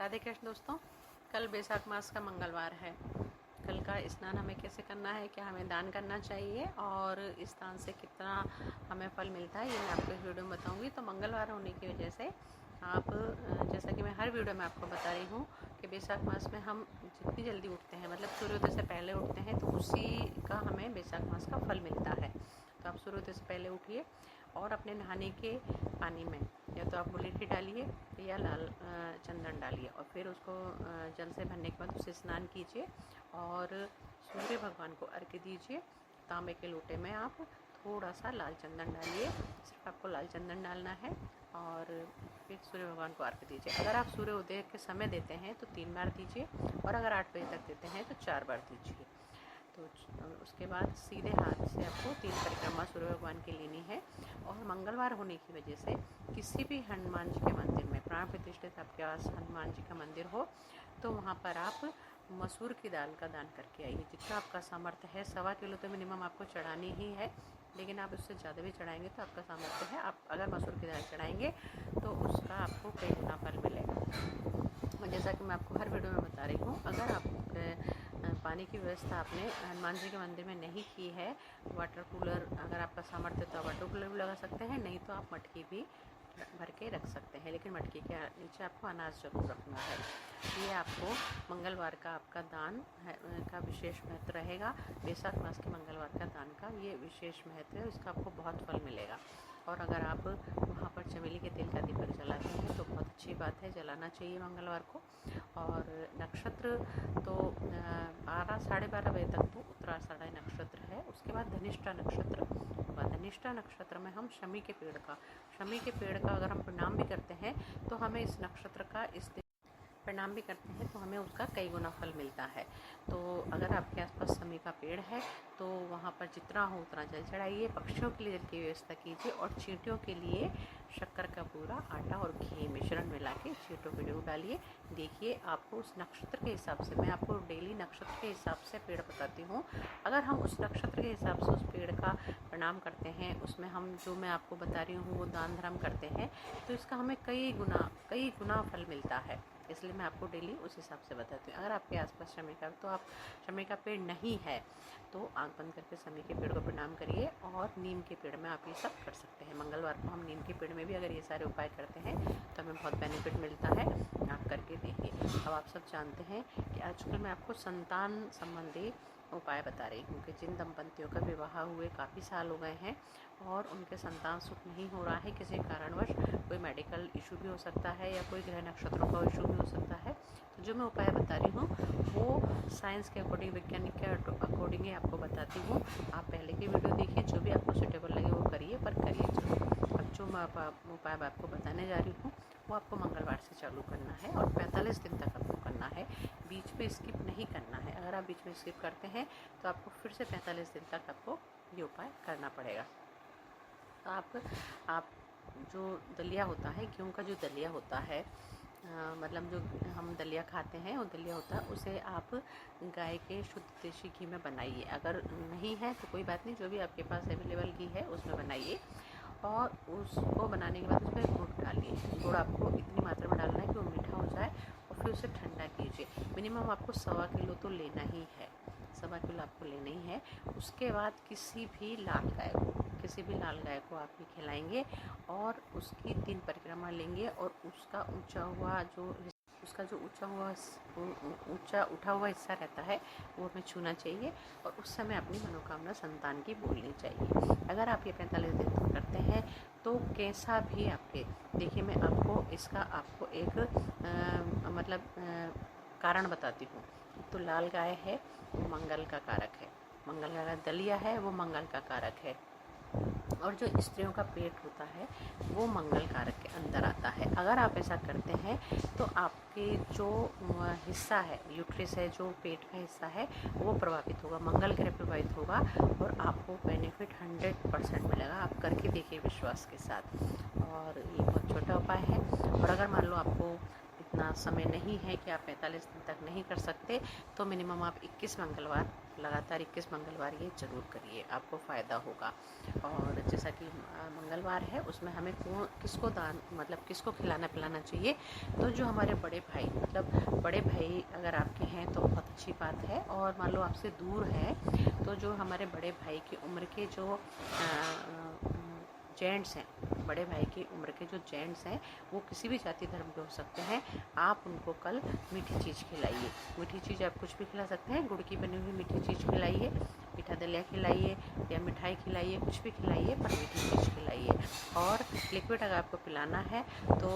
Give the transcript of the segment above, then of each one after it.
राधे कृष्ण दोस्तों। कल बैसाख मास का मंगलवार है। कल का स्नान हमें कैसे करना है, क्या हमें दान करना चाहिए और इस दान से कितना हमें फल मिलता है, ये मैं आपको इस वीडियो में बताऊंगी। तो मंगलवार होने की वजह से आप, जैसा कि मैं हर वीडियो में आपको बता रही हूँ कि बैसाख मास में हम जितनी जल्दी उठते हैं, मतलब सूर्योदय से पहले उठते हैं, तो उसी का हमें बैसाख मास का फल मिलता है। तो आप सूर्योदय से पहले उठिए और अपने नहाने के पानी में या तो आप मुलेठी डालिए या लाल चंदन डालिए और फिर उसको जल से भरने के बाद उसे स्नान कीजिए और सूर्य भगवान को अर्घ्य दीजिए। तांबे के लोटे में आप थोड़ा सा लाल चंदन डालिए, सिर्फ आपको लाल चंदन डालना है और फिर सूर्य भगवान को अर्घ्य दीजिए। अगर आप सूर्योदय के समय देते हैं तो 3 बार दीजिए और अगर 8 बजे तक देते हैं तो 4 बार दीजिए। तो उसके बाद सीधे हाथ से आपको 3 परिक्रमा सूर्य भगवान की लेनी है। और मंगलवार होने की वजह से किसी भी हनुमान जी के मंदिर में, प्राण प्रतिष्ठित आपके पास हनुमान जी का मंदिर हो, तो वहाँ पर आप मसूर की दाल का दान करके आइए। जितना आपका सामर्थ्य है, 1.25 किलो तो मिनिमम आपको चढ़ानी ही है, लेकिन आप उससे ज़्यादा भी चढ़ाएंगे तो आपका सामर्थ्य है। आप अगर मसूर की दाल चढ़ाएंगे तो उसका आपको कई गुना फल मिलेगा। और जैसा कि मैं आपको हर वीडियो में बता रही हूँ, अगर आप पानी की व्यवस्था आपने हनुमान जी के मंदिर में नहीं की है, वाटर कूलर अगर आपका सामर्थ्य तो वाटर कूलर भी लगा सकते हैं, नहीं तो आप मटकी भी भर के रख सकते हैं, लेकिन मटकी के नीचे आपको अनाज जरूर रखना है। ये आपको मंगलवार का आपका दान का विशेष महत्व रहेगा। बैसाख मास के मंगलवार का दान का ये विशेष महत्व है, इसका आपको बहुत फल मिलेगा। और अगर आप वहाँ पर चमेली के तेल का दीपक जलाते हैं तो बहुत अच्छी बात है, जलाना चाहिए मंगलवार को। और नक्षत्र तो 12 साढ़े 12 बजे तक तो उत्तराषाढ़ नक्षत्र है, उसके बाद धनिष्ठा नक्षत्र। धनिष्ठा नक्षत्र में हम शमी के पेड़ का अगर हम प्रणाम भी करते हैं तो हमें इस नक्षत्र का इस प्रणाम भी करते हैं तो हमें उसका कई गुना फल मिलता है। तो अगर आपके आसपास शमी का पेड़ है तो वहाँ पर जितना हो उतना जल चढ़ाइए, पक्षियों के लिए जल की व्यवस्था कीजिए और चींटियों के लिए शक्कर का पूरा आटा और घी मिश्रण मिला के चींटियों पे जरूर डालिए। देखिए आपको उस नक्षत्र के हिसाब से, मैं आपको डेली नक्षत्र के हिसाब से पेड़ बताती हूँ, अगर हम उस नक्षत्र के हिसाब से उस पेड़ का प्रणाम करते हैं, उसमें हम जो मैं आपको बता रही हूँ वो दान धर्म करते हैं, तो इसका हमें कई गुना फल मिलता है। इसलिए मैं आपको डेली उस हिसाब से बताती हूँ। अगर आपके आसपास शमी का, तो आप शमी का पेड़ नहीं है तो आँख बंद करके शमी के पेड़ को प्रणाम करिए। और नीम के पेड़ में आप ये सब कर सकते हैं। मंगलवार को हम नीम के पेड़ में भी अगर ये सारे उपाय करते हैं तो हमें बहुत बेनिफिट मिलता है, आप करके देखिए। अब आप सब जानते हैं कि आजकल मैं आपको संतान संबंधी उपाय बता रही हूँ कि जिन दंपतियों का विवाह हुए काफ़ी साल हो गए हैं और उनके संतान सुख नहीं हो रहा है, किसी कारणवश कोई मेडिकल इशू भी हो सकता है या कोई ग्रह नक्षत्रों का इशू भी हो सकता है, तो जो मैं उपाय बता रही हूँ वो साइंस के अकॉर्डिंग, वैज्ञानिक के अकॉर्डिंग ही आपको बताती हूँ। आप पहले की वीडियो देखिए, जो भी आपको सूटेबल लगे वो करिए, पर करिए जरूर। अब जो मैं उपाय आपको बताने जा रही हूँ वो आपको मंगलवार से चालू करना है और 45 दिन तक आपको करना है, बीच में स्किप नहीं करना है। अगर आप बीच में स्किप करते हैं तो आपको फिर से 45 दिन तक आपको ये उपाय करना पड़ेगा। तो आप जो दलिया होता है, गेहूँ का जो दलिया होता है, मतलब जो हम दलिया खाते हैं वो दलिया होता है, उसे आप गाय के शुद्ध देसी घी में बनाइए। अगर नहीं है तो कोई बात नहीं, जो भी आपके पास अवेलेबल घी है उसमें बनाइए और उसको बनाने के बाद उसमें गुड़ डालिए। गुड़ आपको इतनी मात्रा में डालना है कि वो मीठा हो जाए और फिर उसे ठंडा कीजिए। मिनिमम आपको 1.25 किलो तो लेना ही है, 1.25 किलो आपको लेना ही है। उसके बाद किसी भी लाल गाय को आप ये खिलाएंगे और उसकी 3 परिक्रमा लेंगे और उसका ऊंचा उठा हुआ हिस्सा रहता है वो हमें छूना चाहिए और उस समय अपनी मनोकामना संतान की बोलनी चाहिए। अगर आप ये 45 दिन तक करते हैं तो कैसा भी आपके, देखिए मैं आपको इसका एक कारण बताती हूँ। तो लाल गाय है वो मंगल का कारक है, मंगल का दलिया है वो मंगल का कारक है, और जो स्त्रियों का पेट होता है वो मंगल कारक के अंदर आता है। अगर आप ऐसा करते हैं तो आपके जो हिस्सा है, यूट्रस है, जो पेट का हिस्सा है वो प्रभावित होगा, मंगल ग्रह प्रभावित होगा और आपको बेनिफिट 100% मिलेगा। आप करके देखिए विश्वास के साथ। और ये बहुत छोटा उपाय है। और अगर मान लो आपको इतना समय नहीं है कि आप 45 दिन तक नहीं कर सकते, तो मिनिमम आप 21 मंगलवार, लगातार 21 मंगलवार ये ज़रूर करिए, आपको फ़ायदा होगा। और जैसा कि मंगलवार है, उसमें हमें किसको दान मतलब किसको खिलाना पिलाना चाहिए, तो जो हमारे बड़े भाई, मतलब बड़े भाई अगर आपके हैं तो बहुत अच्छी बात है, और मान लो आपसे दूर है तो जो हमारे बड़े भाई की उम्र के जो जेंट्स हैं, बड़े भाई की उम्र के जो जेंट्स हैं, वो किसी भी जाति धर्म के हो सकते हैं, आप उनको कल मीठी चीज़ खिलाइए। मीठी चीज़ आप कुछ भी खिला सकते हैं, गुड़ की बनी हुई मीठी चीज़ खिलाइए, मीठा दलिया खिलाइए या मिठाई खिलाइए, कुछ भी खिलाइए, पर मीठी चीज़ खिलाइए। और लिक्विड अगर आपको पिलाना है तो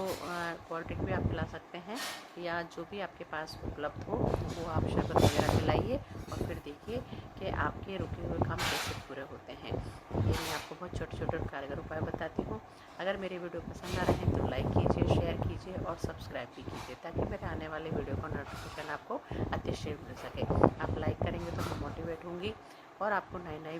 कोल्ड ड्रिंक भी आप पिला सकते हैं, या जो भी आपके पास उपलब्ध हो वो आप शरबत वगैरह पिलाइए, और फिर देखिए कि आपके रुके हुए काम कैसे पूरे होते हैं। ये मैं आपको बहुत छोटे छोटे और कारगर उपाय बताती हूँ। अगर मेरी वीडियो पसंद आ रहे हैं तो लाइक कीजिए, शेयर कीजिए और सब्सक्राइब भी कीजिए, ताकि मेरे आने वाले वीडियो का नोटिफिकेशन आपको अतिशीघ्र मिल सके। आप लाइक करेंगे तो मैं मोटिवेट होंगी और आपको नई नई